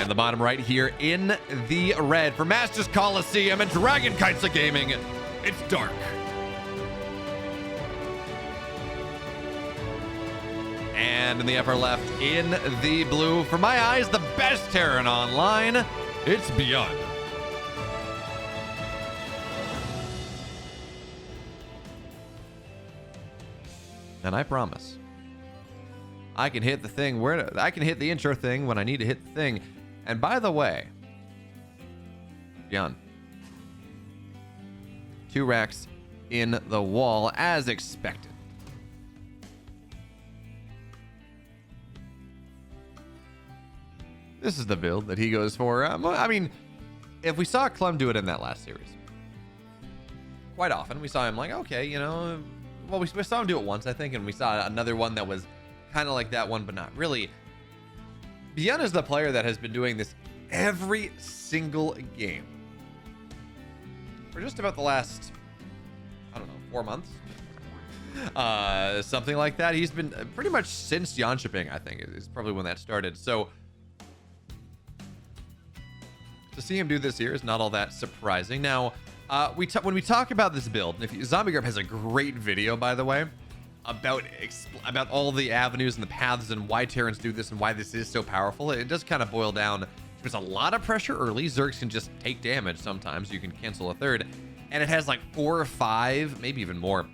And the bottom right here in the red for Masters Colosseum and Dragon Kites of Gaming, it's Dark. And in the upper left in the blue, for my eyes, the best Terran online, it's Byun. And I promise, I can hit the thing where I can hit the intro thing when I need to hit the thing. And by the way, Byun, 2 racks in the wall as expected. This is the build that he goes for. I mean, if we saw Clem do it in that last series, quite often we saw him like, okay, you know, well, we saw him do it once, I think, and we saw another one that was kind of like that one, but not really. Byun is the player that has been doing this every single game for just about the last, I don't know, 4 months, something like that. He's been pretty much since Yanshiping, I think, is probably when that started. So to see him do this here is not all that surprising. Now, when we talk about this build, Zombie Grub has a great video, by the way, about all the avenues and the paths and why Terrans do this and why this is so powerful. It does kind of boil down. There's a lot of pressure early. Zergs can just take damage sometimes. You can cancel a third. And it has like 4 or 5, maybe even more,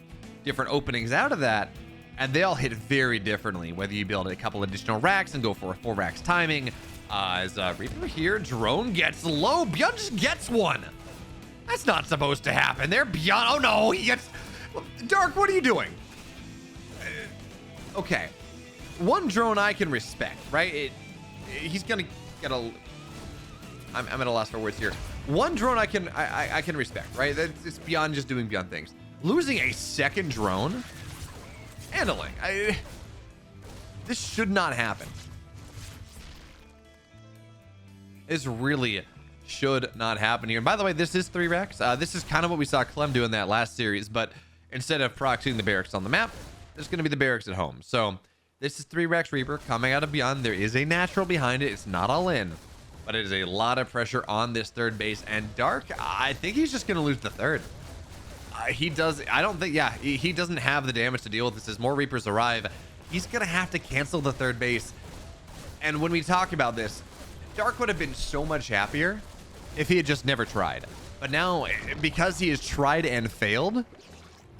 different openings out of that. And they all hit very differently, whether you build a couple additional racks and go for a 4 racks timing. As Reaper here, drone gets low. Byun just gets one. That's not supposed to happen there. Byun, oh no, he gets... Dark, what are you doing? Okay. One drone I can respect, right? He's gonna get a... I'm at a loss for words here. One drone I can respect, right? It's beyond just doing Byun things. Losing a second drone? Handling. This should not happen. This really should not happen here. And by the way, this is 3 racks. This is kind of what we saw Clem do in that last series, but instead of proxying the barracks on the map, there's going to be the barracks at home. So this is 3 racks Reaper coming out of Byun. There is a natural behind it. It's not all in, but it is a lot of pressure on this third base. And Dark, I think he's just going to lose the third. He does. I don't think, yeah, he doesn't have the damage to deal with this. As more Reapers arrive, he's going to have to cancel the third base. And when we talk about this, Dark would have been so much happier if he had just never tried. But now, because he has tried and failed,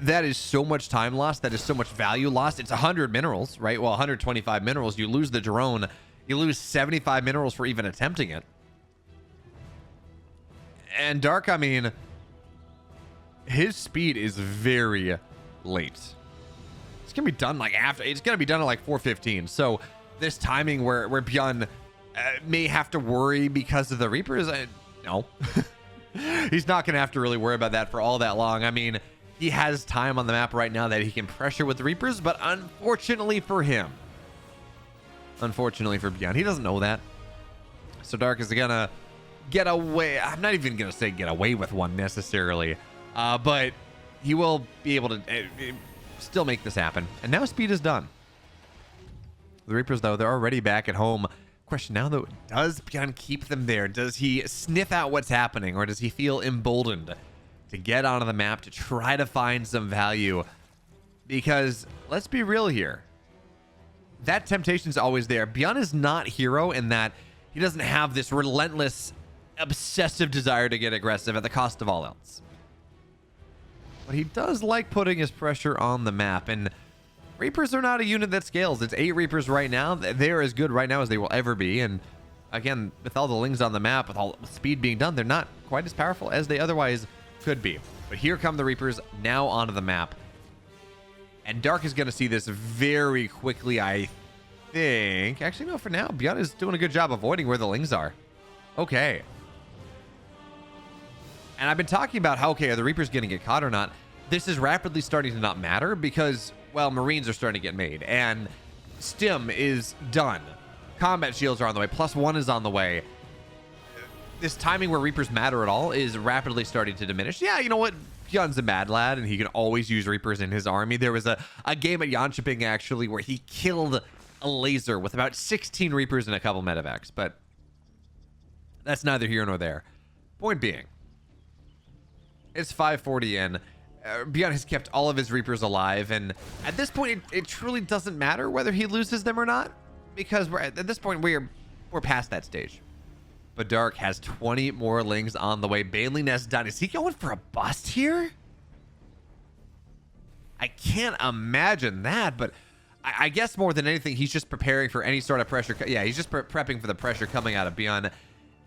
that is so much time lost. That is so much value lost. It's 100 minerals, right? Well, 125 minerals. You lose the drone. You lose 75 minerals for even attempting it. And Dark, I mean, his speed is very late. It's going to be done like after. It's going to be done at like 4:15. So this timing where Byun may have to worry because of the Reapers, no. He's not going to have to really worry about that for all that long. I mean, he has time on the map right now that he can pressure with the Reapers, but unfortunately for him, unfortunately for Byun, he doesn't know that. So Dark is going to get away. I'm not even going to say get away with one necessarily, but he will be able to still make this happen. And now speed is done. The Reapers, though, they're already back at home. Question now, though, does Byun keep them there? Does he sniff out what's happening, or does he feel emboldened to get onto the map to try to find some value? Because let's be real here, that temptation's always there. Byun is not hero in that he doesn't have this relentless, obsessive desire to get aggressive at the cost of all else. But he does like putting his pressure on the map, and Reapers are not a unit that scales. It's 8 Reapers right now. They are as good right now as they will ever be. And again, with all the lings on the map, with all the speed being done, they're not quite as powerful as they otherwise could be. But here come the Reapers now onto the map. And Dark is going to see this very quickly, I think. Actually, no, for now, Byun is doing a good job avoiding where the lings are. Okay. And I've been talking about how, okay, are the Reapers going to get caught or not? This is rapidly starting to not matter because, well, Marines are starting to get made, and Stim is done. Combat shields are on the way. +1 is on the way. This timing where Reapers matter at all is rapidly starting to diminish. Yeah, you know what? Byun's a mad lad, and he can always use Reapers in his army. There was a game at Yanshiping, actually, where he killed a laser with about 16 Reapers and a couple medevacs, but That's neither here nor there. Point being, it's 540 in. Byun has kept all of his Reapers alive, and at this point, it truly doesn't matter whether he loses them or not, because at this point we're past that stage. But Dark has 20 more Lings on the way. Bailey Nest done. Is he going for a bust here? I can't imagine that, but I guess more than anything, he's just preparing for any sort of pressure. Yeah, he's just prepping for the pressure coming out of Byun.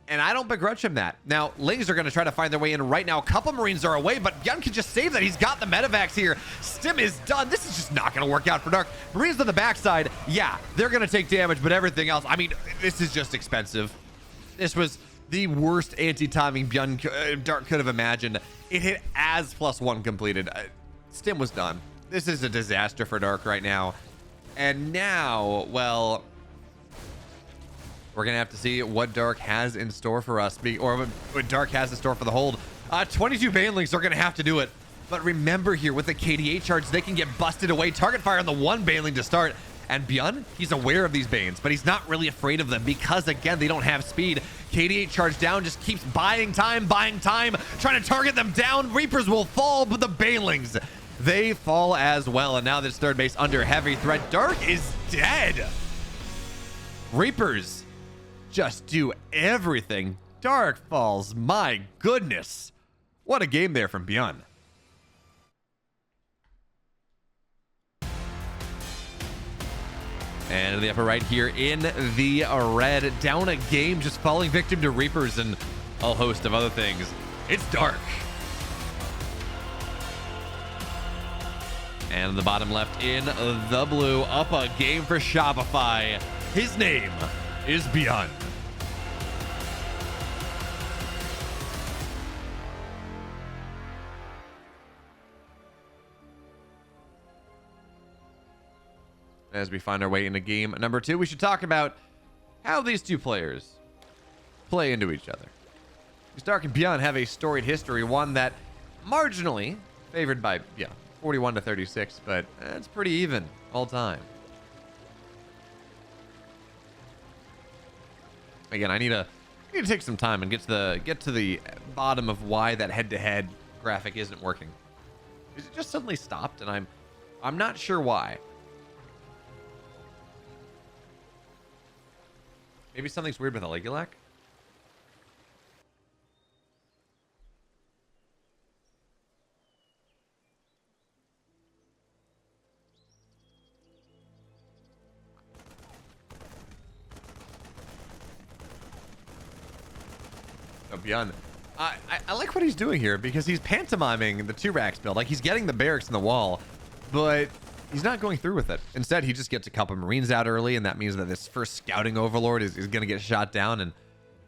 And I don't begrudge him that. Now, Lings are going to try to find their way in right now. A couple Marines are away, but Byun can just save that. He's got the medevacs here. Stim is done. This is just not going to work out for Dark. Marines on the backside, yeah, they're going to take damage, but everything else, I mean, this is just expensive. This was the worst anti-timing Dark could have imagined. It hit as +1 completed. Stim was done. This is a disaster for Dark right now. And now, well, we're going to have to see what Dark has in store for us, or what Dark has in store for the hold. 22 Banelings are going to have to do it. But remember here, with the KDA charge, they can get busted away. Target fire on the one Baneling to start. And Byun, he's aware of these Banes, but he's not really afraid of them because, again, they don't have speed. KDA charge down, just keeps buying time, trying to target them down. Reapers will fall, but the Banelings, they fall as well. And now this third base under heavy threat. Dark is dead. Reapers just do everything. Dark falls. My goodness. What a game there from Byun. And in the upper right here in the red, down a game, just falling victim to Reapers and a whole host of other things. It's Dark. And the bottom left in the blue, up a game for Shopify. His name is Byun. As we find our way into game number 2, we should talk about how these two players play into each other. Because Dark and Byun have a storied history, one that marginally favored by 41 to 36, but it's pretty even all time. Again, I need to take some time and get to the bottom of why that head-to-head graphic isn't working. Is it just suddenly stopped, and I'm not sure why. Maybe something's weird with the Legulac? Oh, Byun. I like what he's doing here because he's pantomiming the 2 racks build. Like, he's getting the barracks in the wall, but he's not going through with it. Instead, he just gets a couple Marines out early, and that means that this first scouting overlord is going to get shot down. And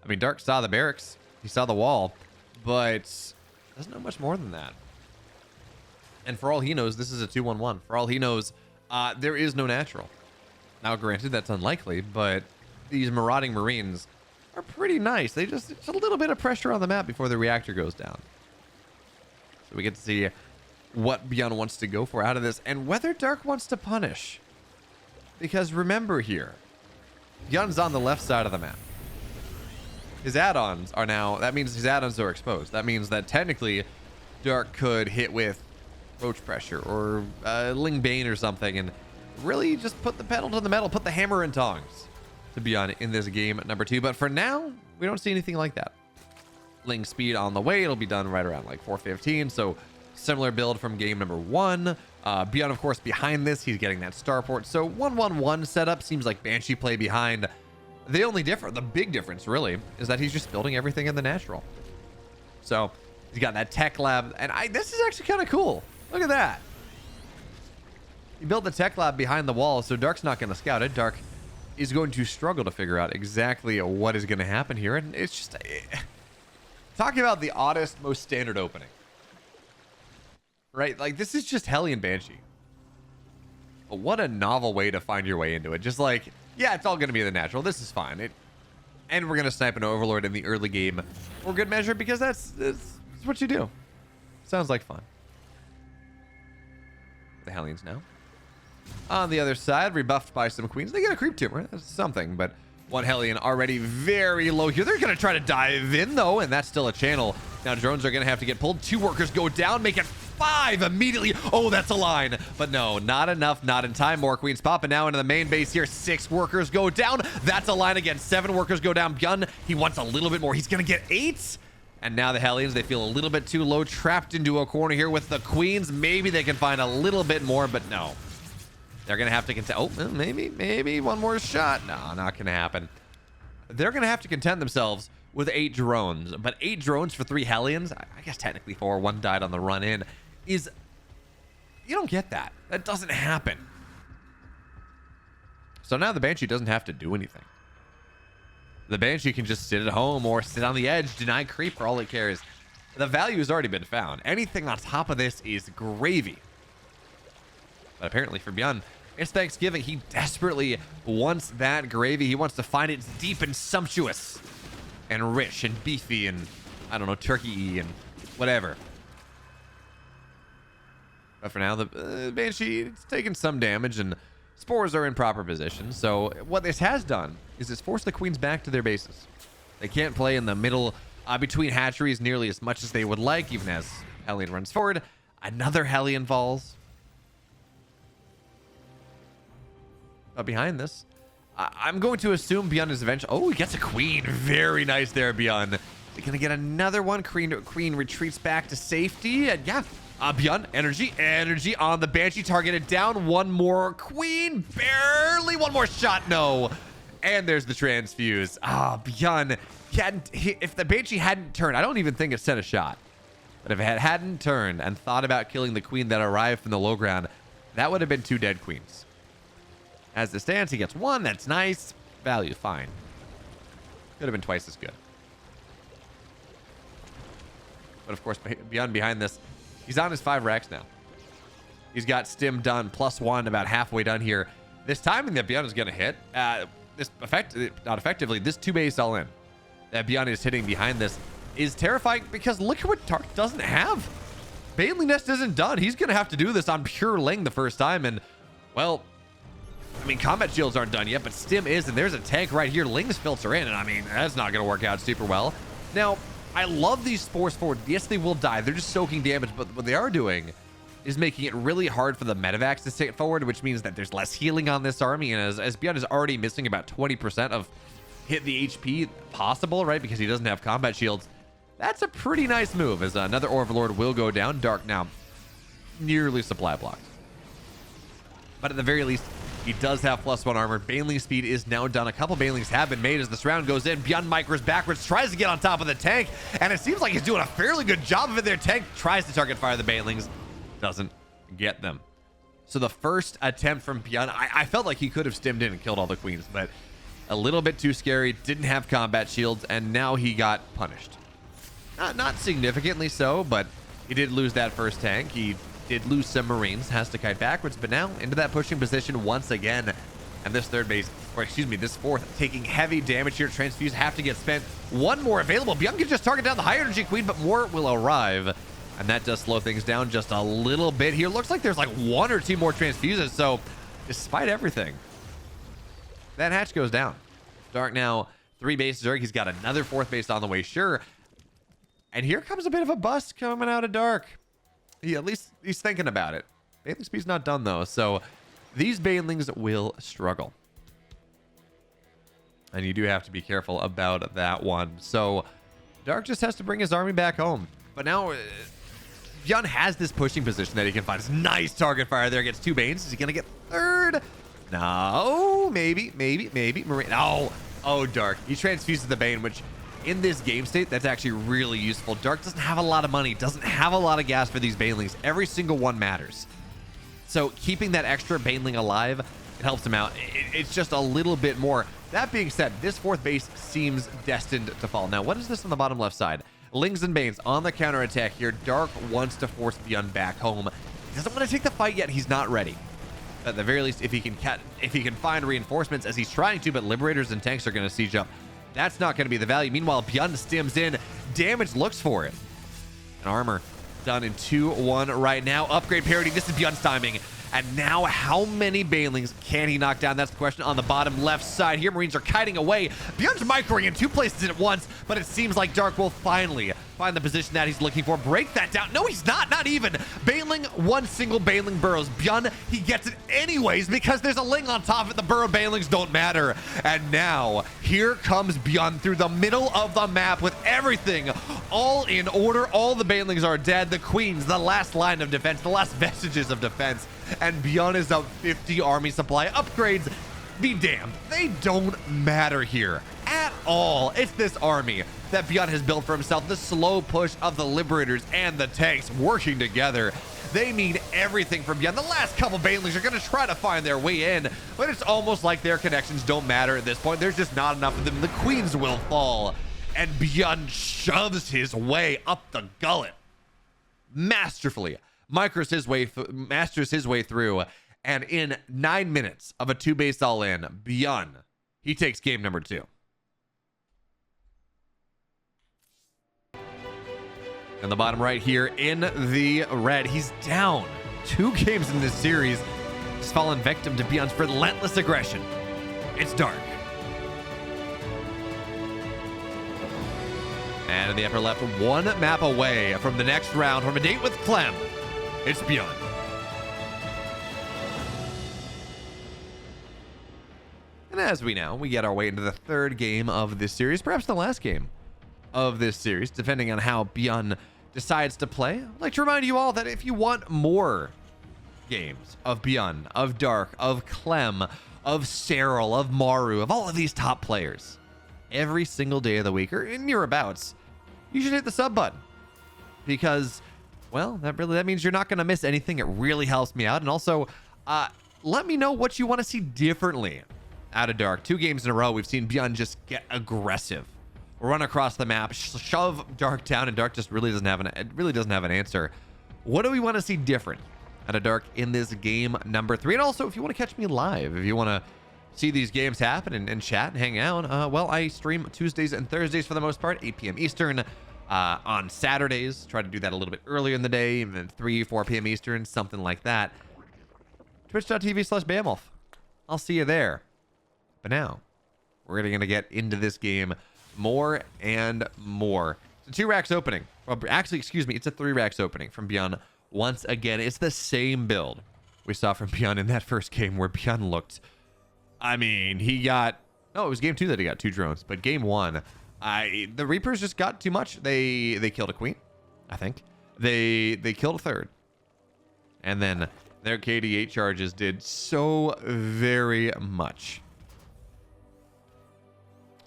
I mean, Dark saw the barracks, he saw the wall, but doesn't know much more than that. And for all he knows, this is a 2-1-1. For all he knows, there is no natural. Now, granted, that's unlikely, but these marauding Marines are pretty nice. They just, it's a little bit of pressure on the map before the reactor goes down. So we get to see what Byun wants to go for out of this, and whether Dark wants to punish. Because remember here, Byun's on the left side of the map. His add-ons are now, that means his add-ons are exposed. That means that technically Dark could hit with roach pressure or Ling Bane or something, and really just put the pedal to the metal, put the hammer and tongs to Byun in this game number 2. But for now, we don't see anything like that. Ling speed on the way. It'll be done right around like 4:15, so similar build from game number 1. Byun, of course, behind this, he's getting that starport. So 1-1-1 setup seems like Banshee play behind. The big difference really is that he's just building everything in the natural. So he's got that tech lab, and this is actually kind of cool. Look at that. He built the tech lab behind the wall, so Dark's not going to scout it. Dark is going to struggle to figure out exactly what is going to happen here, and it's just talking about the oddest, most standard opening. Right? Like, this is just Hellion Banshee. But what a novel way to find your way into it. Just like, yeah, it's all going to be in the natural. This is fine. And we're going to snipe an Overlord in the early game for good measure because that's what you do. Sounds like fun. The Hellions now. On the other side, rebuffed by some Queens. They get a creep tumor. That's something, but One Hellion already very low here. They're going to try to dive in, though, and that's still a channel. Now drones are going to have to get pulled. 2 workers go down, make it 5 immediately. Oh, that's a line. But no, not enough, not in time. More queens popping now into the main base here. 6 workers go down. That's a line again. 7 workers go down. Byun, he wants a little bit more. He's going to get 8. And now the Hellions, they feel a little bit too low, trapped into a corner here with the queens. Maybe they can find a little bit more, but no. They're going to have to contend. Oh, maybe one more shot. No, not going to happen. They're going to have to contend themselves with 8 drones. But 8 drones for 3 Hellions, I guess technically 4, 1 died on the run in, is... You don't get that. That doesn't happen. So now the Banshee doesn't have to do anything. The Banshee can just sit at home or sit on the edge, deny creep for all it cares. The value has already been found. Anything on top of this is gravy. But apparently for Byun, it's Thanksgiving. He desperately wants that gravy. He wants to find it deep and sumptuous and rich and beefy and, I don't know, turkey-y and whatever. But for now, the Banshee is taking some damage and spores are in proper position. So what this has done is it's forced the queens back to their bases. They can't play in the middle between hatcheries nearly as much as they would like, even as Hellion runs forward. Another Hellion falls. But behind this, I'm going to assume Byun is eventually... Oh, he gets a queen. Very nice there, Byun. They're going to get another one. Queen retreats back to safety. And yeah, Byun, energy on the Banshee. Targeted down. One more queen. Barely. One more shot. No. And there's the transfuse. Byun. If the Banshee hadn't turned, I don't even think it sent a shot. But if it hadn't turned and thought about killing the queen that arrived from the low ground, that would have been 2 dead queens. As it stands, he gets 1. That's nice. Value, fine. Could have been twice as good. But of course, Byun behind this, he's on his 5 racks now. He's got stim done, +1, about halfway done here. This timing that Byun is going to hit, not effectively, this 2 base all in that Byun is hitting behind this is terrifying because look at what Tark doesn't have. Baneling Nest isn't done. He's going to have to do this on pure Ling the first time. And, well... I mean, combat shields aren't done yet, but stim is, and there's a tank right here. Lings filter in, and I mean, that's not going to work out super well. Now, I love these spores forward. Yes, they will die. They're just soaking damage, but what they are doing is making it really hard for the medevacs to stay forward, which means that there's less healing on this army, and as Byun is already missing about 20% of hit the HP possible, right, because he doesn't have combat shields, that's a pretty nice move, as another Overlord will go down. Dark now nearly supply blocked. But at the very least, he does have +1 armor. Baneling speed is now done. A couple Banelings have been made as this round goes in. Byun micros backwards, tries to get on top of the tank, and it seems like he's doing a fairly good job of it there. Tank tries to target fire the Banelings, doesn't get them. So the first attempt from Byun, I felt like he could have stimmed in and killed all the queens, but a little bit too scary, didn't have combat shields, and now he got punished. Not significantly so, but he did lose that first tank. He did lose some Marines, has to kite backwards, but now into that pushing position once again. And this third base, or excuse me, this fourth, taking heavy damage here. Transfuse have to get spent. 1 more available. Byun can just target down the high energy queen, but more will arrive. And that does slow things down just a little bit here. Looks like there's like 1 or 2 more transfuses. So despite everything, that hatch goes down. Dark now, 3 base Zerg. He's got another 4th base on the way, sure. And here comes a bit of a bust coming out of Dark. At least he's thinking about it. Baneling speed's not done though, so these Banelings will struggle. And you do have to be careful about that one. So Dark just has to bring his army back home. But now Byun has this pushing position that he can find. It's nice target fire there. Gets 2 Banes. Is he gonna get 3rd? No, maybe. Marine. No. Oh, Dark. He transfuses the Bane, which in this game state, that's actually really useful. Dark doesn't have a lot of money, doesn't have a lot of gas for these Banelings. Every single one matters. So keeping that extra Baneling alive, it helps him out. It's just a little bit more. That being said, this 4th base seems destined to fall. Now, what is this on the bottom left side? Lings and Banes on the counterattack here. Dark wants to force Byun back home. He doesn't want to take the fight yet. He's not ready. At the very least, if he can find reinforcements, as he's trying to, but Liberators and tanks are going to siege up. That's not going to be the value. Meanwhile, Byun stims in. Damage looks for it. And armor done in 2-1 right now. Upgrade parity. This is Byun's timing. And now how many banelings can he knock down? That's the question on the bottom left side here. Marines are kiting away. Byun's microing in 2 places at once, but it seems like Dark will finally find the position that he's looking for. Break that down. No, he's not even. Baneling, one single Baneling burrows. Byun, he gets it anyways because there's a Ling on top of it. The burrow Banelings don't matter. And now, here comes Byun through the middle of the map with everything all in order. All the Banelings are dead. The Queens, the last line of defense, the last vestiges of defense. And Byun is up 50 army supply. Upgrades, be damned. They don't matter here at all. It's this army that Byun has built for himself. The slow push of the Liberators and the tanks working together. They mean everything from Byun. The last couple Banelings are going to try to find their way in, but it's almost like their connections don't matter at this point. There's just not enough of them. The Queens will fall, and Byun shoves his way up the gullet. Masterfully. Masters his way through, and in 9 minutes of a 2-base all-in, Byun, he takes game number 2. In the bottom right here in the red, he's down 2 games in this series. He's fallen victim to Byun's relentless aggression. It's Dark. And in the upper left, 1 map away from the next round, from a date with Clem, it's Byun. And as we know, we get our way into the 3rd game of this series, perhaps the last game of this series, depending on how Byun decides to play. I'd like to remind you all that if you want more games of Byun, of Dark, of Clem, of Cyril, of Maru, of all of these top players, every single day of the week or in your abouts, you should hit the sub button, because, well, that means you're not going to miss anything. It really helps me out. And also, let me know what you want to see differently out of Dark. 2 games in a row, we've seen Byun just get aggressive, run across the map, shove Dark down, and Dark just really doesn't have an answer. What do we want to see different out of Dark in this game number 3? And also, if you want to catch me live, if you want to see these games happen and chat and hang out, well, I stream Tuesdays and Thursdays for the most part, 8 p.m. Eastern. On Saturdays, try to do that a little bit earlier in the day, even 3, 4 p.m. Eastern, something like that. Twitch.tv/BeoMulf. I'll see you there. But now, we're going to get into this game more and more. It's a 2 racks opening. Well, actually, excuse me, it's a 3 racks opening from Byun. Once again, it's the same build we saw from Byun in that first game where Byun looked, I mean, he got, no, it was game 2 that he got 2 drones, but game 1, the Reapers just got too much. They killed a queen, I think. They killed a 3rd. And then their KD8 charges did so very much.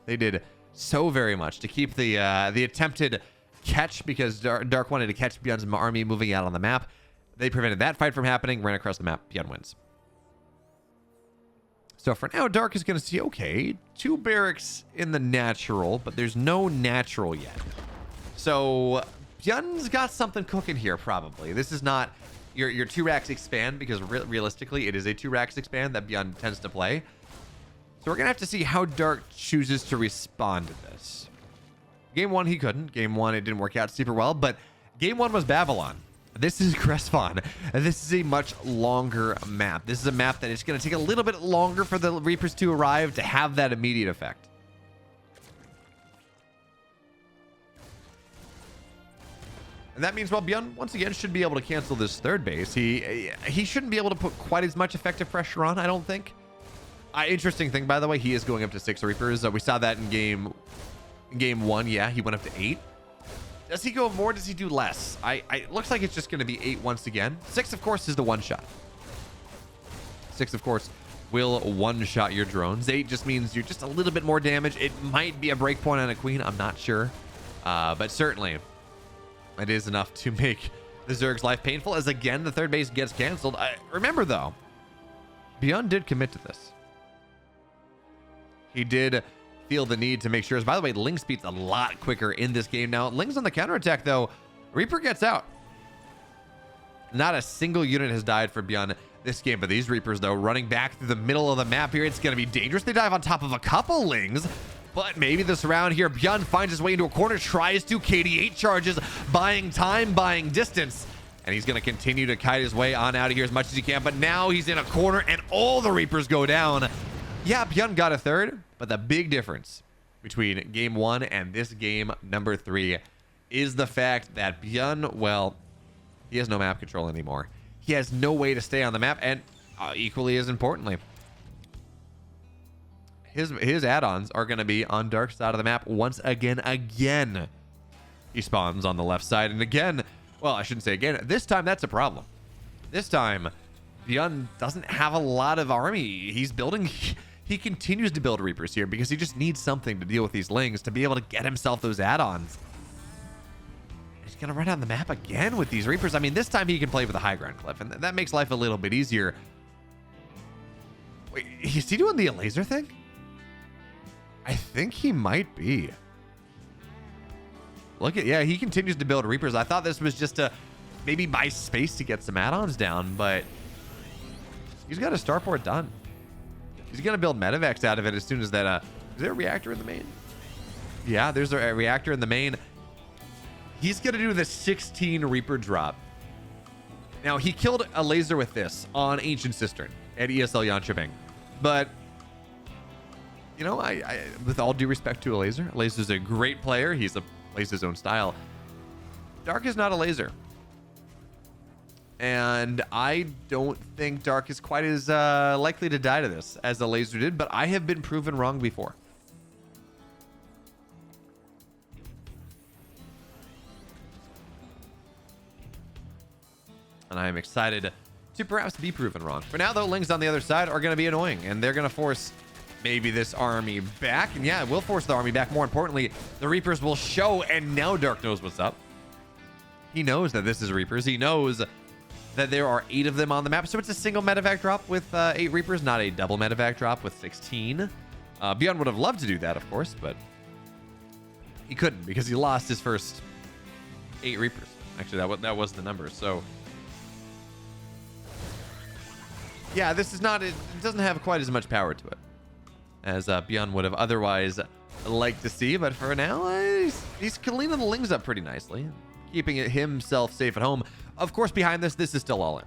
They did so very much to keep the attempted catch, because Dark wanted to catch Byun's army moving out on the map. They prevented that fight from happening, ran across the map, Byun wins. So for now, Dark is going to see, okay, 2 barracks in the natural, but there's no natural yet. So Byun's got something cooking here, probably. This is not your 2 racks expand, because realistically, it is a 2 racks expand that Byun tends to play. So we're going to have to see how Dark chooses to respond to this. Game 1, he couldn't. Game 1, it didn't work out super well, but game 1 was Babylon. This is Crestfon. This is a much longer map. This is a map that is going to take a little bit longer for the Reapers to arrive to have that immediate effect. And that means, well, Byun, once again, should be able to cancel this 3rd base. He shouldn't be able to put quite as much effective pressure on, I don't think. Interesting thing, by the way, he is going up to 6 Reapers. We saw that in game 1. Yeah, he went up to 8. Does he go more? Does he do less? It looks like it's just going to be 8 once again. 6, of course, is the 1-shot. 6, of course, will 1-shot your drones. 8 just means you're just a little bit more damage. It might be a breakpoint on a queen. I'm not sure. But certainly, it is enough to make the Zerg's life painful, as, again, the 3rd base gets canceled. Remember, though, Byun did commit to this. He did feel the need to make sure. By the way, Ling speed's a lot quicker in this game now. Ling's on the counterattack, though. Reaper gets out. Not a single unit has died for Byun this game, but these Reapers, though, running back through the middle of the map here, it's going to be dangerous. They dive on top of a couple Lings, but maybe this round here, Byun finds his way into a corner, tries to KD8 charges, buying time, buying distance, And he's going to continue to kite his way on out of here as much as he can. But now he's in a corner and all the Reapers go down. Yeah, Byun got a third. But the big difference between game 1 and this game number 3 is the fact that Byun, well, he has no map control anymore. He has no way to stay on the map. And equally as importantly, his add-ons are going to be on dark side of the map once again. He spawns on the left side. And again, well, I shouldn't say again. This time, that's a problem. This time, Byun doesn't have a lot of army. He's building... He continues to build Reapers here because he just needs something to deal with these Lings to be able to get himself those add-ons. He's going to run out the map again with these Reapers. I mean, this time he can play with a high ground cliff, and that makes life a little bit easier. Wait, is he doing the laser thing? I think he might be. Look at, yeah, he continues to build Reapers. I thought this was just to maybe buy space to get some add-ons down, but he's got a starport done. He's going to build medevacs out of it as soon as that, is there a reactor in the main? Yeah, there's a reactor in the main. He's going to do the 16 Reaper drop. Now, he killed a laser with this on Ancient Cistern at ESL Yancheving. But, you know, I with all due respect to a laser's a great player. He plays his own style. Dark is not a laser. And I don't think Dark is quite as likely to die to this as the laser did, but I have been proven wrong before. And I am excited to perhaps be proven wrong. For now, though, Lings on the other side are going to be annoying, and they're going to force maybe this army back. And yeah, it will force the army back. More importantly, the Reapers will show, and now Dark knows what's up. He knows that this is Reapers. He knows that there are 8 of them on the map. So it's a single medevac drop with 8 Reapers, not a double medevac drop with 16. Byun would have loved to do that, of course, but he couldn't because he lost his first 8 Reapers. Actually, that was the number. So yeah, this is not, it doesn't have quite as much power to it as Byun would have otherwise liked to see. But for now, he's cleaning the Lings up pretty nicely, keeping it himself safe at home. Of course, behind this is still all in.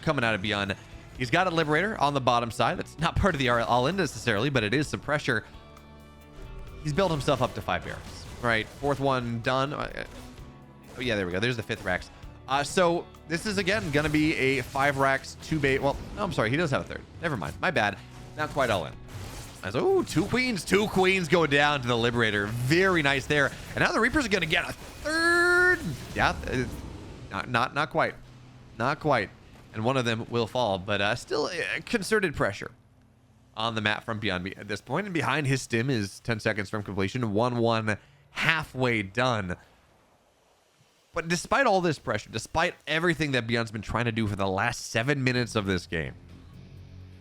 Coming out of Byun, he's got a Liberator on the bottom side. That's not part of the all in necessarily, but it is some pressure. He's built himself up to 5 barracks. Right, 4th one done. Oh yeah, there we go. There's the 5th racks. So this is again gonna be a 5 racks 2 bait. Well, no, I'm sorry, he does have a 3rd. Never mind, my bad. Not quite all in. As oh, 2 queens go down to the Liberator. Very nice there. And now the Reapers are gonna get a 3rd. Yeah. Not quite. And one of them will fall, but still concerted pressure on the map from Byun at this point. And behind his stim is 10 seconds from completion. 1-1 halfway done. But despite all this pressure, despite everything that Byun's been trying to do for the last 7 minutes of this game,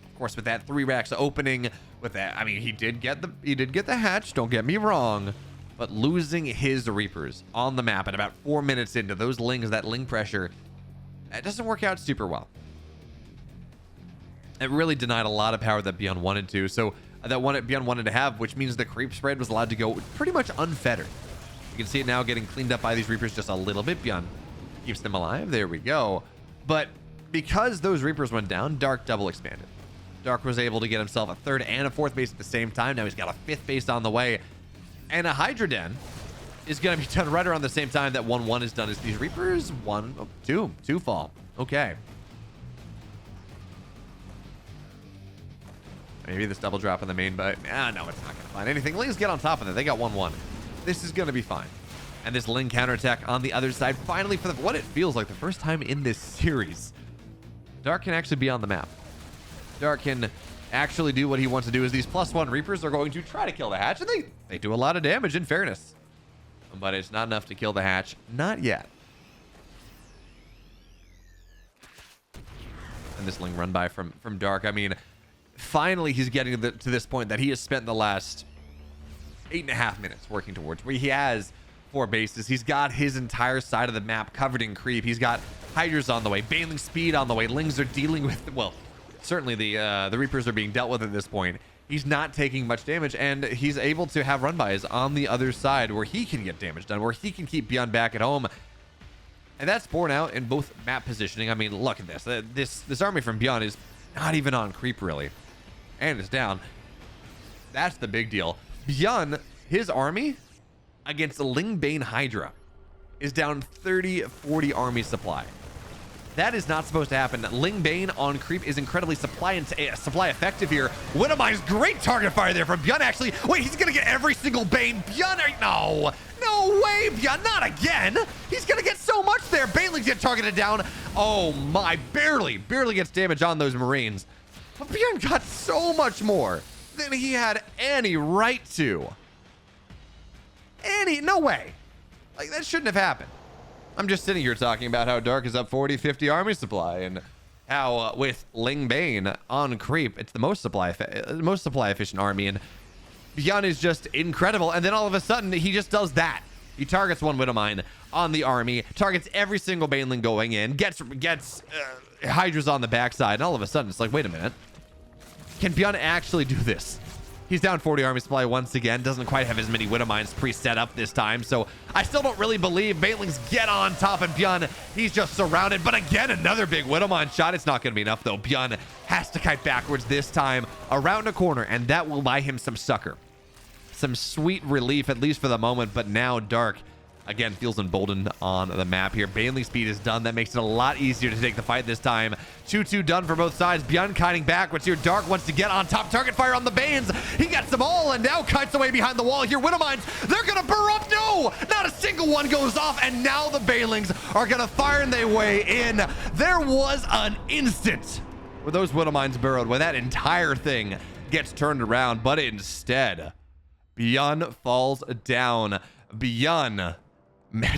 of course, with that 3 racks opening, with that, I mean, he did get the hatch. Don't get me wrong. But losing his Reapers on the map at about 4 minutes into those Lings, that Ling pressure, it doesn't work out super well. It really denied a lot of power that Byun wanted to. So Byun wanted to have, which means the creep spread was allowed to go pretty much unfettered. You can see it now getting cleaned up by these Reapers just a little bit. Byun keeps them alive. There we go. But because those Reapers went down, Dark double expanded. Dark was able to get himself a 3rd and a 4th base at the same time. Now he's got a 5th base on the way. And a Hydra Den is going to be done right around the same time that 1-1 is done as these Reapers. 2 fall. Okay. Maybe this double drop in the main, but no, it's not going to find anything. Lings get on top of it. They got 1-1. This is going to be fine. And this Ling counterattack on the other side, finally, for what it feels like the first time in this series, Dark can actually be on the map. Dark can actually do what he wants to do. Is these +1 Reapers are going to try to kill the hatch, and they do a lot of damage, in fairness, but it's not enough to kill the hatch. Not yet. And this Ling run by from Dark, I mean, finally he's getting to this point that he has spent the last 8.5 minutes working towards, where he has 4 bases. He's got his entire side of the map covered in creep. He's got Hydras on the way, Baneling speed on the way. Lings are dealing with, well, certainly the Reapers are being dealt with at this point. He's not taking much damage, and he's able to have run-bys on the other side where he can get damage done, where he can keep Byun back at home. And that's borne out in both map positioning. I mean, look at this. This army from Byun is not even on creep, really. And it's down. That's the big deal. Byun, his army against the Lingbane Hydra is down 40 army supply. That is not supposed to happen. Lingbane on creep is incredibly supply effective here. Widowmine's great target fire there from Byun, actually. Wait, he's gonna get every single Bane. Byun, no way, Byun, not again. He's gonna get so much there. Banelings get targeted down. Oh my, barely gets damage on those Marines. But Byun got so much more than he had any right to. No way. Like, that shouldn't have happened. I'm just sitting here talking about how Dark is up 40-50 army supply, and how with Lingbane on creep, it's the most supply efficient army, and Byun is just incredible. And then all of a sudden, he just does that. He targets one Widowmine on the army, targets every single Baneling going in, gets Hydras on the backside, and all of a sudden, it's like, wait a minute. Can Byun actually do this? He's down 40 army supply once again. Doesn't quite have as many Widowmines pre-set up this time. So I still don't really believe Banelings get on top of Byun. He's just surrounded. But again, another big Widowmine shot. It's not going to be enough, though. Byun has to kite backwards this time around a corner, and that will buy him some succor. Some sweet relief, at least for the moment. But now Dark, again, feels emboldened on the map here. Baneling speed is done. That makes it a lot easier to take the fight this time. 2-2 done for both sides. Byun kiting backwards here. Dark wants to get on top. Target fire on the Banes. He gets them all and now kites away behind the wall here. Widowmines, they're going to burr up. No, not a single one goes off. And now the Banelings are going to fire their way in. There was an instant where those Widowmines burrowed, where that entire thing gets turned around. But instead, Byun falls down. Byun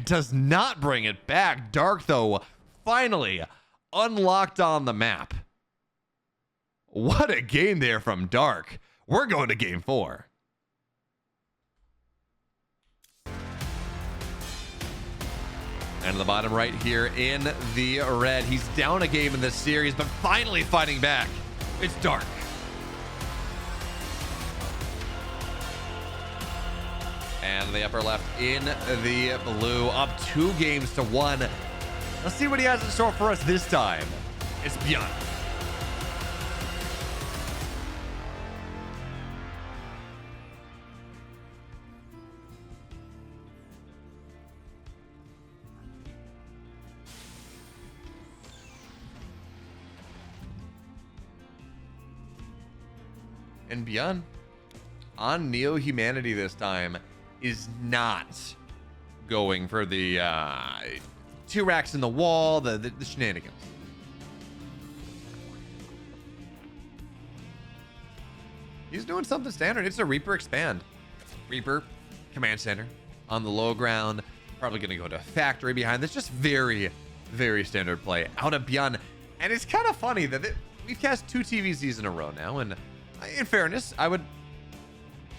does not bring it back. Dark, though, finally unlocked on the map. What a game there from Dark. We're going to game 4. And in the bottom right here in the red, he's down a game in this series, but finally fighting back. It's Dark. And the upper left in the blue, up 2 games to 1. Let's see what he has in store for us this time. It's Byun. And Byun, on Neo-Humanity this time, is not going for the 2 racks in the wall, the shenanigans. He's doing something standard. It's a Reaper expand. Reaper, command center on the low ground. Probably going to go to factory behind this. Just very, very standard play out of Byun. And it's kind of funny that we've cast 2 TVZs in a row now. And in fairness,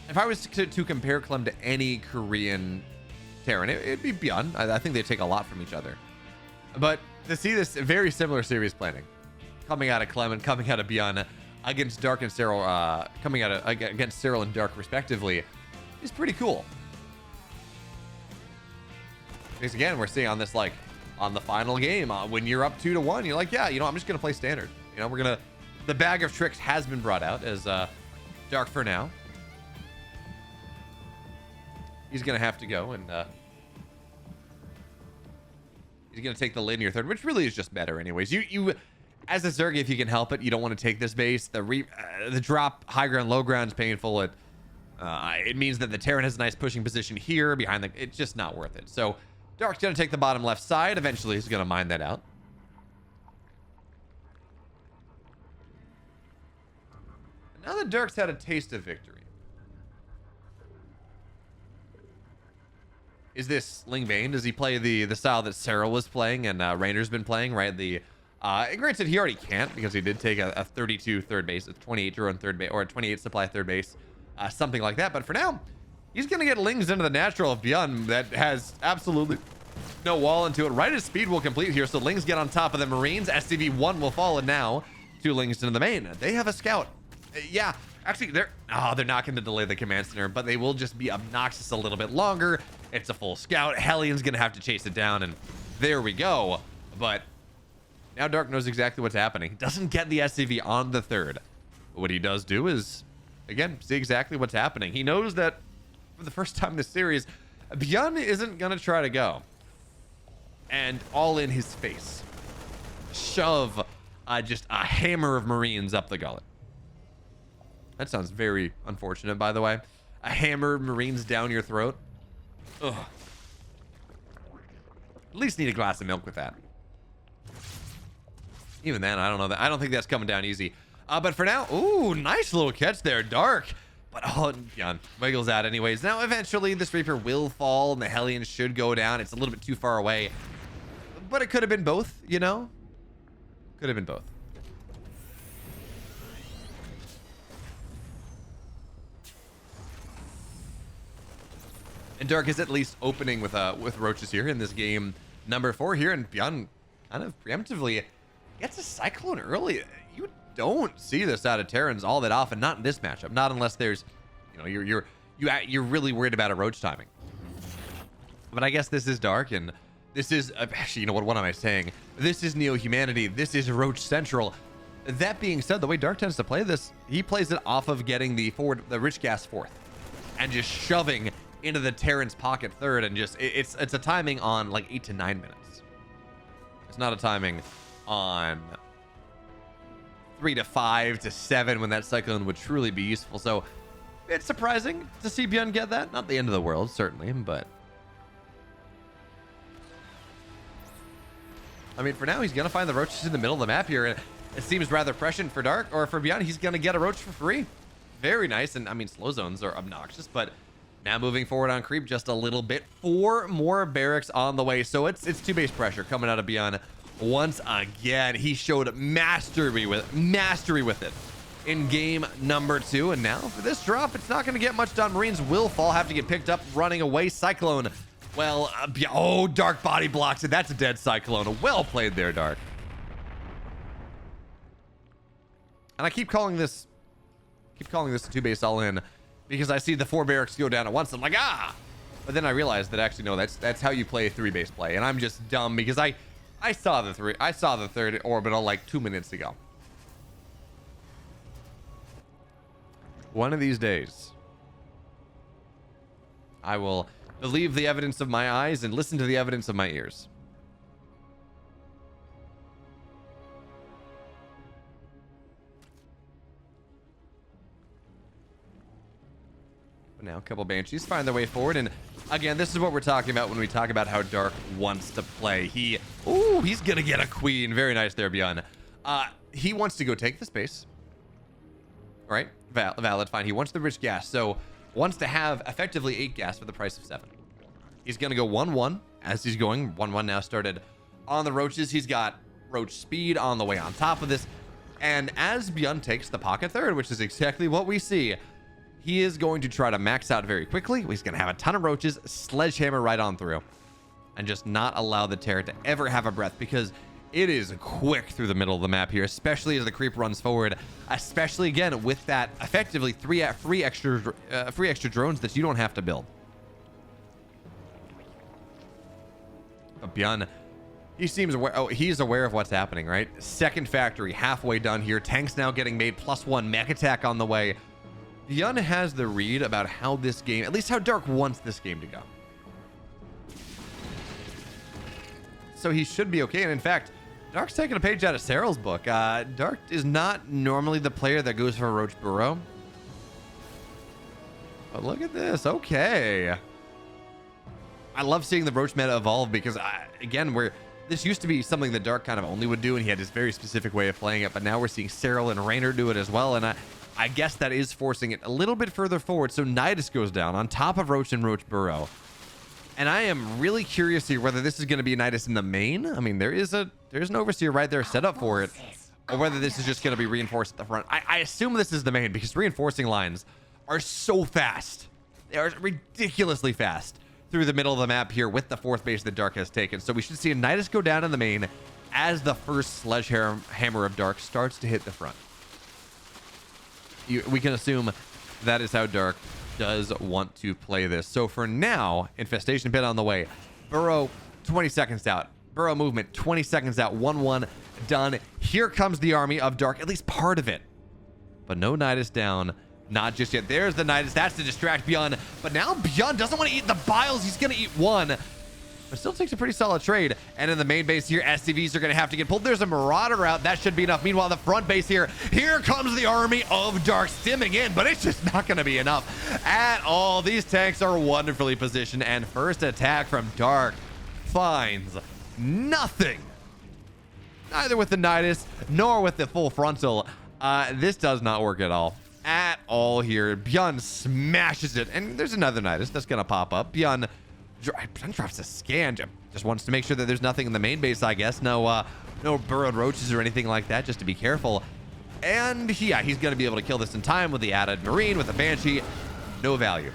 if I was to compare Clem to any Korean Terran, it'd be Byun. I think they take a lot from each other. But to see this very similar series planning coming out of Clem and coming out of Byun against Dark and Cyril, coming out against Cyril and Dark respectively, is pretty cool. Because again, we're seeing on this, like, on the final game, when you're up 2-1, you're like, yeah, I'm just gonna play standard. The bag of tricks has been brought out as Dark for now. He's going to have to go, and he's going to take the linear third, which really is just better anyways. You as a Zerg, if you can help it, you don't want to take this base. The drop high ground, low ground is painful. It means that the Terran has a nice pushing position here behind the... It's just not worth it. So Dark's going to take the bottom left side. Eventually, he's going to mine that out. Now that Dark's had a taste of victory, is this Lingbane? Does he play the style that Cyril was playing and Rainer's been playing, right? And granted, he already can't because he did take a 32 third base, a 28 drone third base, or a 28 supply third base, something like that. But for now, he's going to get Lings into the natural of Byun that has absolutely no wall into it. Right as speed will complete here, so Lings get on top of the Marines. SCV-1 will fall, and now 2 Lings into the main. They have a scout. Yeah, actually, they're not going to delay the command center, but they will just be obnoxious a little bit longer. It's a full scout. Hellion's going to have to chase it down, and There we go. But now Dark knows exactly what's happening. He doesn't get the SCV on the third. But what he does do is, again, see exactly what's happening. He knows that for the first time in this series, Byun isn't going to try to go. And all in his face. Shove just a hammer of Marines up the gullet. That sounds very unfortunate, by the way. A hammer of Marines down your throat. Ugh. At least need a glass of milk with that. Even then, I don't know. I don't think that's coming down easy. But for now, ooh, nice little catch there, Dark. But oh, Byun wiggles out anyways. Now, eventually, this Reaper will fall, and the Hellions should go down. It's a little bit too far away. But it could have been both, you know? Could have been both. And Dark is at least opening with roaches here in this game number 4 here, and Byun kind of preemptively gets a Cyclone early. You don't see this out of Terrans all that often, not in this matchup, not unless there's, you know, you're really worried about a roach timing. But I guess this is Dark, and this is actually, you know what am I saying? This is Neo Humanity. This is Roach Central. That being said, the way Dark tends to play this, he plays it off of getting the rich gas 4th, and just shoving into the Terran's pocket 3rd, and just it's a timing on like 8 to 9 minutes. It's not a timing on 3 to 5 to 7 when that Cyclone would truly be useful. So it's surprising to see Byun get that. Not the end of the world, certainly, but I mean, for now, he's gonna find the roaches in the middle of the map here, and it seems rather prescient for Dark, or for Byun, he's gonna get a roach for free. Very nice. And I mean, slow zones are obnoxious, but now moving forward on creep just a little bit. 4 more barracks on the way. So it's 2 base pressure coming out of Byun. Once again, he showed mastery with it in game number 2. And now for this drop, it's not going to get much done. Marines will fall, have to get picked up, running away. Cyclone. Well, oh, Dark body blocks it. That's a dead Cyclone. Well played there, Dark. And I keep calling this a 2 base all in, because I see the 4 barracks go down at once. I'm like, ah! But then I realized that actually, no, that's how you play a 3 base play. And I'm just dumb because I saw the 3rd orbital like 2 minutes ago. One of these days, I will believe the evidence of my eyes and listen to the evidence of my ears. Now a couple Banshees find their way forward, and again, this is what we're talking about when we talk about how Dark wants to play. He's gonna get a queen. Very nice there, Byun. He wants to go take the space. All right, valid, fine. He wants the rich gas, so wants to have effectively 8 gas for the price of 7. He's gonna go 1-1 as he's going. 1-1 now started on the roaches. He's got roach speed on the way on top of this, and as Byun takes the pocket 3rd, which is exactly what we see, he is going to try to max out very quickly. He's going to have a ton of roaches, sledgehammer right on through, and just not allow the Terran to ever have a breath, because it is quick through the middle of the map here, especially as the creep runs forward, especially again with that effectively free extra drones that you don't have to build. But Byun, he seems aware. Oh, he's aware of what's happening, right? 2nd factory halfway done here. Tanks now getting made, +1 mech attack on the way. Byun has the read about how this game, at least how Dark wants this game to go. So he should be okay. And in fact, Dark's taking a page out of Cyril's book. Dark is not normally the player that goes for a Roach Burrow. But look at this. Okay. I love seeing the Roach meta evolve, because, again, this used to be something that Dark kind of only would do, and he had this very specific way of playing it. But now we're seeing Cyril and Raynor do it as well. And I guess that is forcing it a little bit further forward. So Nidus goes down on top of Roach and Roach Burrow. And I am really curious here whether this is going to be a Nidus in the main. I mean, there's an Overseer right there set up for it. Or whether this is just going to be reinforced at the front. I assume this is the main, because reinforcing lines are so fast. They are ridiculously fast through the middle of the map here with the 4th base that Dark has taken. So we should see a Nidus go down in the main as the first sledgehammer of Dark starts to hit the front. We can assume that is how Dark does want to play this. So for now, Infestation Pit on the way. Burrow 20 seconds out. Burrow movement, 20 seconds out, 1-1, done. Here comes the army of Dark, at least part of it. But no Nidus down. Not just yet. There's the Nidus. That's to distract Byun. But now Byun doesn't want to eat the biles. He's going to eat one. But still takes a pretty solid trade. And in the main base here, SCVs are going to have to get pulled. There's a Marauder out. That should be enough. Meanwhile, the front base here comes the army of Dark stimming in. But it's just not going to be enough at all. These tanks are wonderfully positioned. And first attack from Dark finds nothing. Neither with the Nidus nor with the full frontal. This does not work at all. At all here. Byun smashes it. And there's another Nidus that's going to pop up. Byun drops a scan. Just wants to make sure that there's nothing in the main base, I guess. No burrowed roaches or anything like that, just to be careful. And yeah, he's going to be able to kill this in time with the added Marine, with the Banshee. No value.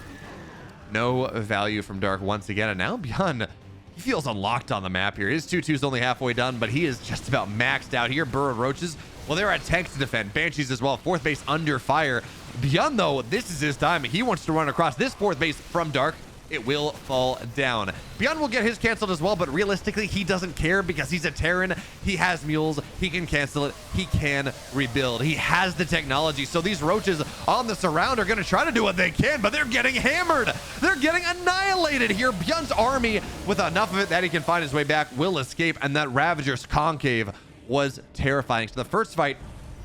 No value from Dark once again. And now Byun, he feels unlocked on the map here. His 2-2's only halfway done, but he is just about maxed out here. Burrowed roaches, well, they're at tanks to defend. Banshees as well. Fourth base under fire. Byun, though, this is his time. He wants to run across this fourth base from Dark. It will fall down. Byun will get his canceled as well, but realistically, he doesn't care because he's a Terran. He has mules. He can cancel it. He can rebuild. He has the technology. So these roaches on the surround are going to try to do what they can, but they're getting hammered. They're getting annihilated here. Byun's army, with enough of it that he can find his way back, will escape, and that Ravager's concave was terrifying. So the first fight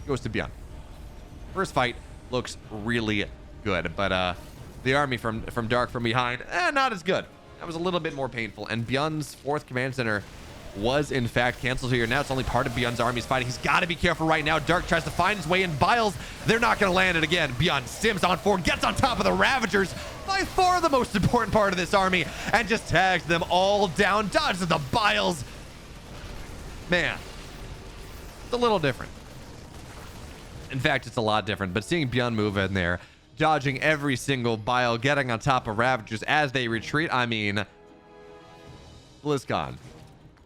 goes to Byun. First fight looks really good, but the army from Dark from behind, not as good. That was a little bit more painful. And Byun's fourth command center was in fact canceled here. Now it's only part of Byun's army's fighting. He's got to be careful right now. Dark tries to find his way in. Biles, they're not going to land it again. Byun sims on forward, gets on top of the Ravagers, by far the most important part of this army, and just tags them all down. Dodges the Biles. Man, it's a little different. In fact, it's a lot different. But seeing Byun move in there, dodging every single bile, getting on top of Ravagers as they retreat. I mean, BlizzCon.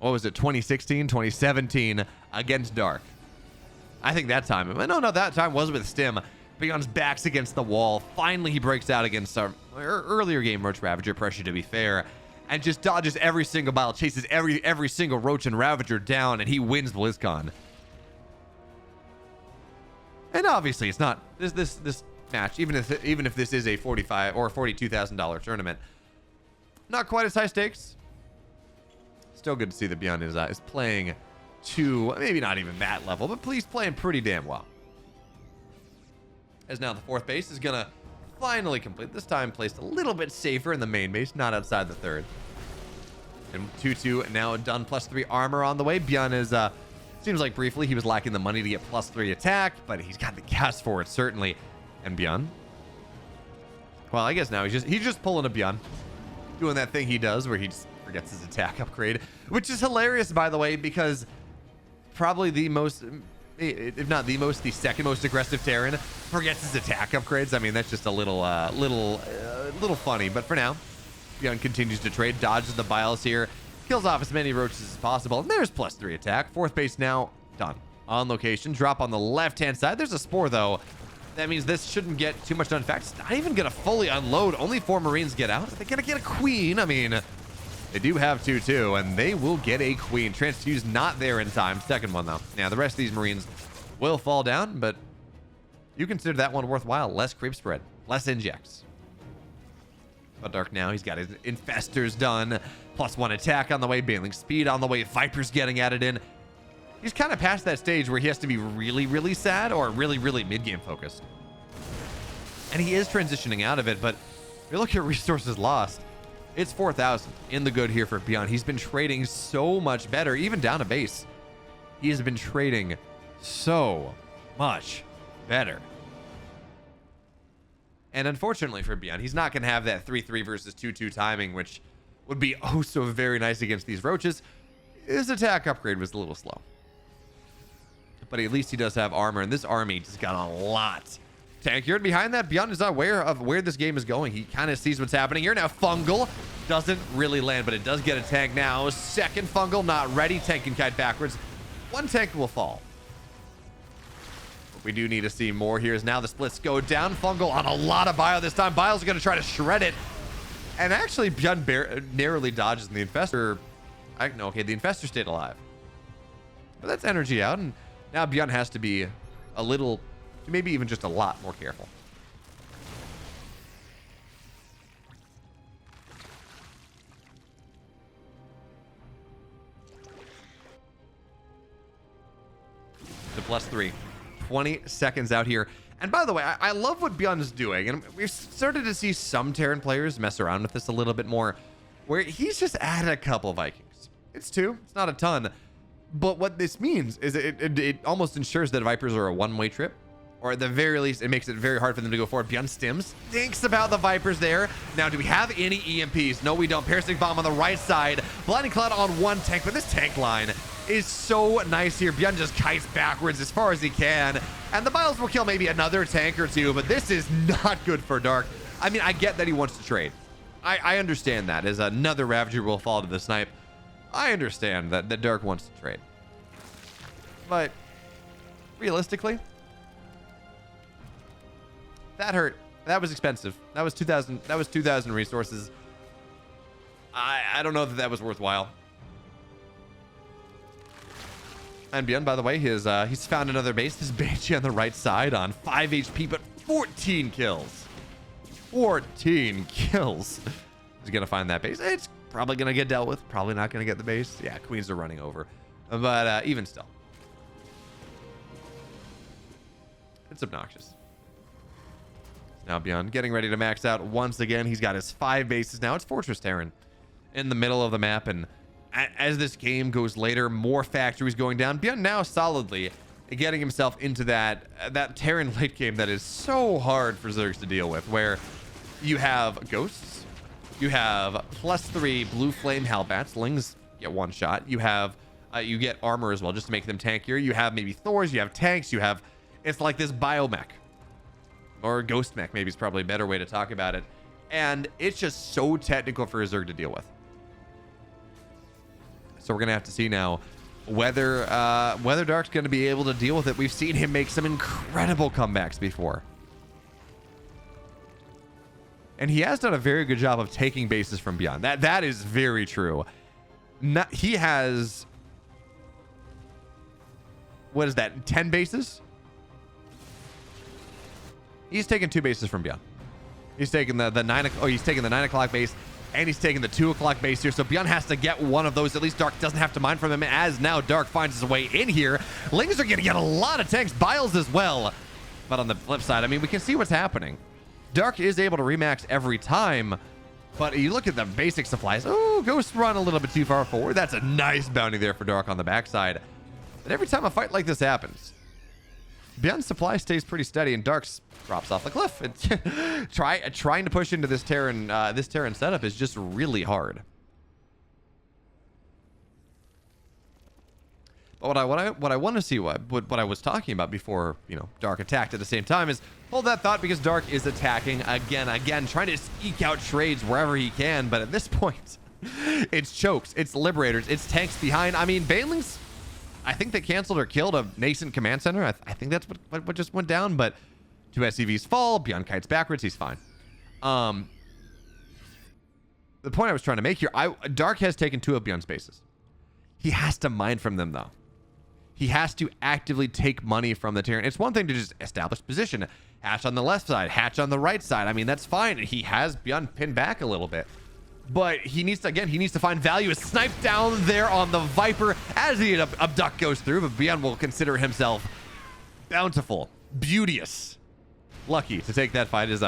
What was it, 2016, 2017 against Dark? I think that time. No, that time was with Stim. Byun's back's against the wall. Finally, he breaks out against our earlier game Roach Ravager pressure, to be fair, and just dodges every single bile, chases every single Roach and Ravager down, and he wins BlizzCon. And obviously, it's not this match, even if this is a $45,000 or $42,000 tournament, not quite as high stakes. Still good to see that Byun is playing to maybe not even that level, but he's playing pretty damn well. As now the fourth base is gonna finally complete. This time placed a little bit safer in the main base, not outside the third. And 2-2 now done. +3 armor on the way. Byun is seems like briefly he was lacking the money to get +3 attack, but he's got the gas for it certainly. And Byun, well, I guess now he's just pulling a Byun, doing that thing he does where he just forgets his attack upgrade, which is hilarious, by the way, because probably the most, if not the most, the second most aggressive Terran forgets his attack upgrades. I mean, that's just a little funny. But for now, Byun continues to trade, dodges the biles here, kills off as many roaches as possible, and there's +3 attack. Fourth base now done. On location, drop on the left-hand side. There's a spore though. That means this shouldn't get too much done. In fact, it's not even gonna fully unload. Only 4 Marines get out. They're gonna get a queen. I mean, they do have 2-2, and they will get a queen. Transfuse not there in time. Second one though. Now the rest of these Marines will fall down, but you consider that one worthwhile. Less creep spread, less injects. But Dark now, he's got his infestors done. +1 attack on the way, bailing speed on the way. Viper's getting added in. He's kind of past that stage where he has to be really, really sad or really, really mid-game focused. And he is transitioning out of it, but if you look at resources lost, it's 4,000 in the good here for Byun. He's been trading so much better, even down to base. He has been trading so much better. And unfortunately for Byun, he's not going to have that 3-3 versus 2-2 timing, which would be oh so very nice against these roaches. His attack upgrade was a little slow. But at least he does have armor, and this army just got a lot tankier. And behind that, Byun is not aware of where this game is going. He kind of sees what's happening here. Now, Fungal doesn't really land, but it does get a tank now. Second Fungal, not ready. Tank can kite backwards. One tank will fall. But we do need to see more here as now the splits go down. Fungal on a lot of Bile this time. Bile's going to try to shred it. And actually, Byun narrowly dodges, and the Infestor, No, okay, the Infestor stayed alive. But that's energy out, and now Byun has to be a little, maybe even just a lot more careful. The +3. 20 seconds out here. And by the way, I love what Byun's doing. And we've started to see some Terran players mess around with this a little bit more, where he's just added a couple Vikings. It's 2. It's not a ton. But what this means is it almost ensures that Vipers are a one-way trip. Or at the very least, it makes it very hard for them to go forward. Byun stims. Thinks about the Vipers there. Now, do we have any EMPs? No, we don't. Parasitic Bomb on the right side. Blinding Cloud on one tank. But this tank line is so nice here. Byun just kites backwards as far as he can. And the Biles will kill maybe another tank or two. But this is not good for Dark. I mean, I get that he wants to trade. I understand that. As another Ravager will fall to the snipe. I understand that Dark wants to trade. But realistically, that hurt. That was expensive. That was 2,000. That was 2,000 resources. I don't know that that was worthwhile. And Byun, by the way, he's found another base. His Banshee on the right side on 5 HP, but 14 kills. 14 kills. He's gonna find that base. It's probably gonna get dealt with. Probably not gonna get the base. Yeah, Queens are running over. But even still, it's obnoxious. Now Byun getting ready to max out once again. He's got his 5 bases now. It's Fortress Terran in the middle of the map, and as this game goes later, more factories going down. Byun now solidly getting himself into that Terran late game that is so hard for Zergs to deal with, where you have ghosts, you have +3 blue flame Hellbats. Lings get one shot. You have you get armor as well, just to make them tankier. You have maybe Thors, you have tanks, you have, it's like this biomech. Or ghost mech, maybe is probably a better way to talk about it. And it's just so technical for a Zerg to deal with. So we're gonna have to see now whether Dark's gonna be able to deal with it. We've seen him make some incredible comebacks before. And he has done a very good job of taking bases from Byun. That is very true. He has, what is that, 10 bases? He's taken 2 bases from Byun. He's taken the 9 o'clock base, and he's taken the 2 o'clock base here. So Byun has to get one of those. At least Dark doesn't have to mine from him, as now Dark finds his way in here. Lings are going to get a lot of tanks, Biles as well. But on the flip side, I mean, we can see what's happening. Dark is able to remax every time, but you look at the basic supplies. Oh, Ghost run a little bit too far forward. That's a nice bounty there for Dark on the backside. But every time a fight like this happens, Byun's supply stays pretty steady, and Dark's drops off the cliff. Trying to push into this Terran setup is just really hard. But what I want to see, what I was talking about before, Dark attacked at the same time, is hold that thought, because Dark is attacking again, trying to eke out trades wherever he can. But at this point, it's chokes, it's liberators, it's tanks behind. I mean, Banelings, I think they canceled or killed a nascent command center. I think that's what just went down. But 2 SCVs fall. Byun kites backwards. He's fine. The point I was trying to make here, Dark has taken 2 of Byun's bases. He has to mine from them, though. He has to actively take money from the Terran. It's one thing to just establish position. Hatch on the left side. Hatch on the right side. I mean, that's fine. He has Byun pinned back a little bit. But he needs to find value. A snipe down there on the Viper as the abduct goes through. But Byun will consider himself bountiful, beauteous, lucky to take that fight. Is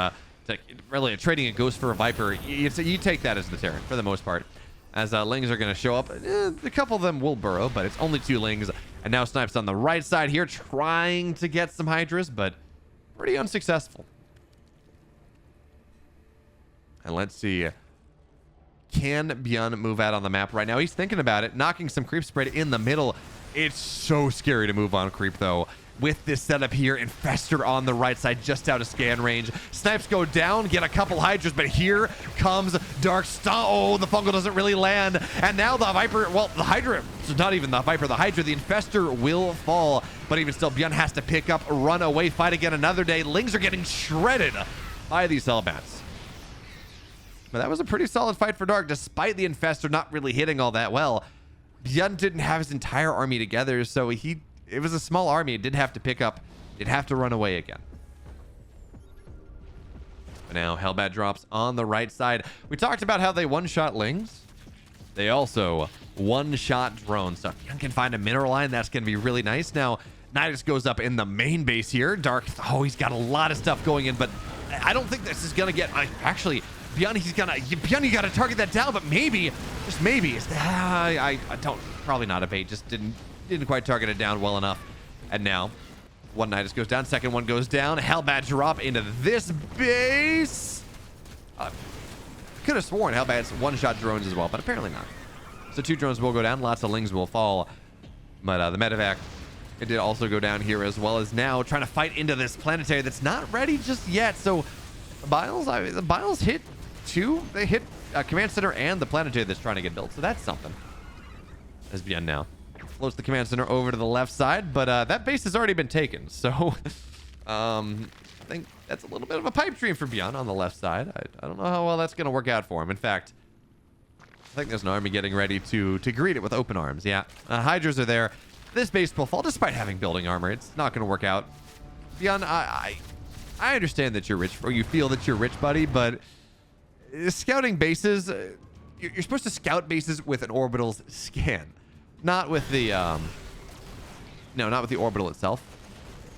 really trading a ghost for a Viper. You take that as the Terran for the most part. As Lings are going to show up. A couple of them will burrow, but it's only 2 Lings. And now Snipes on the right side here, trying to get some Hydras, but pretty unsuccessful. And let's see. Can Byun move out on the map right now? He's thinking about it, knocking some creep spread in the middle. It's so scary to move on creep, though. With this setup here, Infestor on the right side, just out of scan range. Snipes go down, get a couple Hydras, but here comes Dark Stomp. Oh, the fungal doesn't really land. And now the Viper, well, the Hydra, so not even the Viper, the Hydra, the Infestor will fall. But even still, Byun has to pick up, run away, fight again another day. Lings are getting shredded by these Hellbats. But that was a pretty solid fight for Dark, despite the Infestor not really hitting all that well. Byun didn't have his entire army together, so it was a small army. It did have to pick up. It'd have to run away again. But now Hellbat drops on the right side. We talked about how they one-shot Lings. They also one-shot drones. So if Byun can find a mineral line, that's going to be really nice. Now, Nidus goes up in the main base here. Dark, oh, he's got a lot of stuff going in, but I don't think this is going to get... Actually, Byun, you got to target that down, but maybe, just maybe. I don't... Probably not a bait. Just didn't quite target it down well enough. And now, one Nidus goes down. Second one goes down. Hellbat drop into this base. Could have sworn Hellbat's one-shot drones as well, but apparently not. So 2 drones will go down. Lots of Lings will fall. But the medevac, it did also go down here, as well as now trying to fight into this planetary that's not ready just yet. So the Biles hit 2. They hit command center and the planetary that's trying to get built. So that's something. As Byun now floats the command center over to the left side, but that base has already been taken. So I think that's a little bit of a pipe dream for Byun on the left side. I don't know how well that's going to work out for him. In fact, I think there's an army getting ready to greet it with open arms. Yeah, Hydras are there. This base will fall despite having building armor. It's not going to work out. Byun, I understand that you're rich, or you feel that you're rich, buddy, but scouting bases, you're supposed to scout bases with an orbital's scan, not with the not with the orbital itself.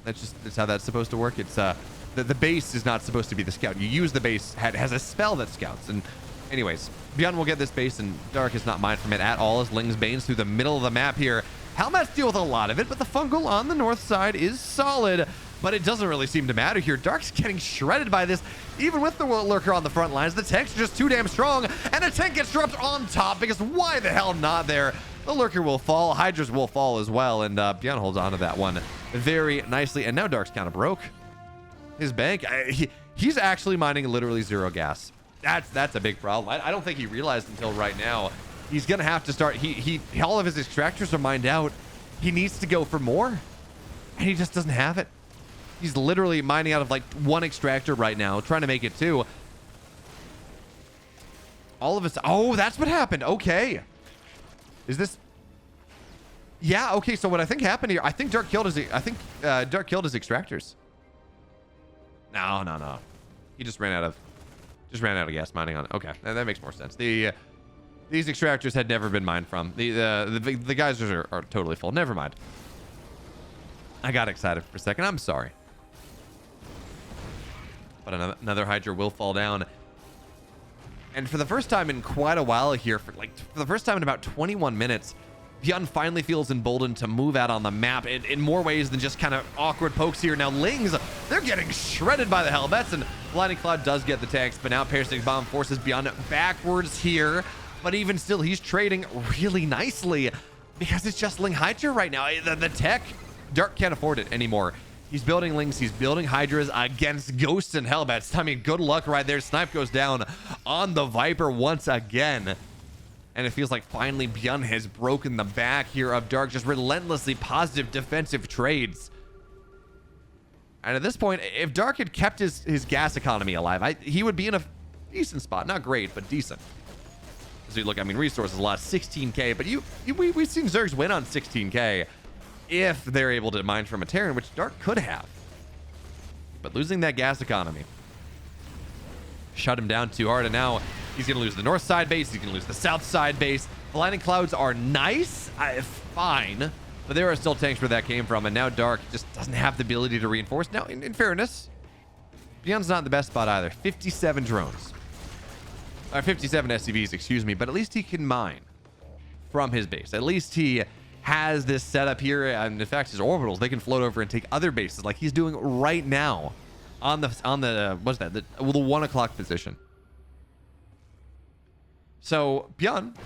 That's how that's supposed to work. It's the base is not supposed to be the scout. You use the base, has a spell that scouts. And anyways, Byun will get this base, and Dark is not mined from it at all as Ling's Banes through the middle of the map here. Hellbats deal with a lot of it, but the fungal on the north side is solid. But it doesn't really seem to matter here. Dark's getting shredded by this, even with the lurker on the front lines. The tanks are just too damn strong, and a tank gets dropped on top because why the hell not there? The lurker will fall, Hydras will fall as well, and Byun holds on to that one very nicely. And now Dark's kind of broke. His bank, he's actually mining literally 0 gas. That's a big problem. I don't think he realized until right now. He's gonna have to start. All of his extractors are mined out. He needs to go for more, and he just doesn't have it. He's literally mining out of like 1 extractor right now, trying to make it 2. All of us. Oh, that's what happened. Okay. Is this? Yeah. Okay. So what I think happened here? I think Dark killed his. Dark killed his extractors. No. He just ran out of gas mining on it. Okay, that makes more sense. These extractors had never been mined from. The geysers are totally full. Never mind. I got excited for a second. I'm sorry. But another Hydra will fall down. And for the first time in quite a while here, for the first time in about 21 minutes, Byun finally feels emboldened to move out on the map in more ways than just kind of awkward pokes here. Now Lings, they're getting shredded by the Hellbats, and Blinding Cloud does get the tanks, but now Piercing Bomb forces Byun backwards here. But even still, he's trading really nicely because it's just Ling Hydra right now. The tech, Dark can't afford it anymore. He's building Lings, he's building Hydras against Ghosts and Hellbats. I mean, good luck right there. Snipe goes down on the Viper once again. And it feels like finally Byun has broken the back here of Dark, just relentlessly positive defensive trades. And at this point, if Dark had kept his gas economy alive, he would be in a decent spot. Not great, but decent. So you look, I mean, resources lost 16k, but we've seen Zergs win on 16k if they're able to mine from a Terran, which Dark could have. But losing that gas economy shut him down too hard, and now he's going to lose the north side base. He's going to lose the south side base. The Blinding Clouds are nice, fine, but there are still tanks where that came from, and now Dark just doesn't have the ability to reinforce. Now, in fairness, Byun's not in the best spot either. 57 drones. Or 57 SCVs, excuse me, but at least he can mine from his base. At least he has this setup here, and in fact, his orbitals, they can float over and take other bases like he's doing right now on the what's that? The 1 o'clock position. So Byun,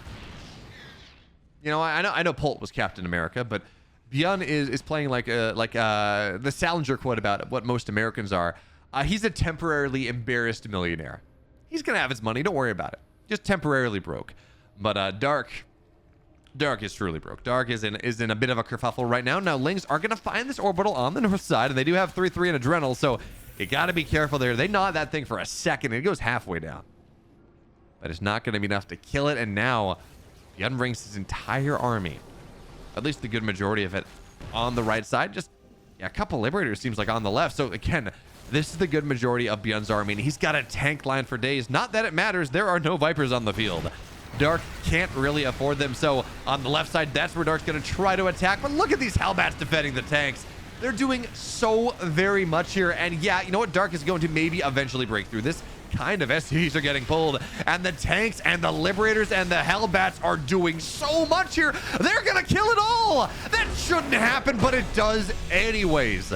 you know, I know Polt was Captain America, but Byun is playing like the Salinger quote about what most Americans are. He's a temporarily embarrassed millionaire. He's gonna have his money, don't worry about it. Just temporarily broke. But Dark is truly broke. Dark is in a bit of a kerfuffle right now. Now Lings are gonna find this orbital on the north side, and they do have 3-3 and Adrenal, so you gotta be careful there. They gnaw that thing for a second, and it goes halfway down. But it's not gonna be enough to kill it, and now Byun brings his entire army, at least the good majority of it, on the right side. Just, yeah, a couple Liberators seems like on the left. So again, this is the good majority of Byun's army, and he's got a tank line for days. Not that it matters. There are no Vipers on the field. Dark can't really afford them. So on the left side, that's where Dark's going to try to attack. But look at these Hellbats defending the tanks. They're doing so very much here. And yeah, you know what? Dark is going to maybe eventually break through. This kind of SCVs are getting pulled. And the tanks and the Liberators and the Hellbats are doing so much here. They're going to kill it all. That shouldn't happen, but it does anyways.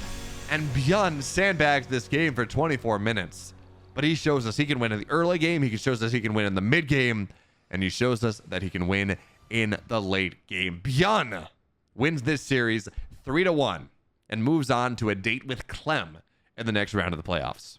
And Byun sandbags this game for 24 minutes. But he shows us he can win in the early game. He shows us he can win in the mid game. And he shows us that he can win in the late game. Byun wins this series 3-1 and moves on to a date with Clem in the next round of the playoffs.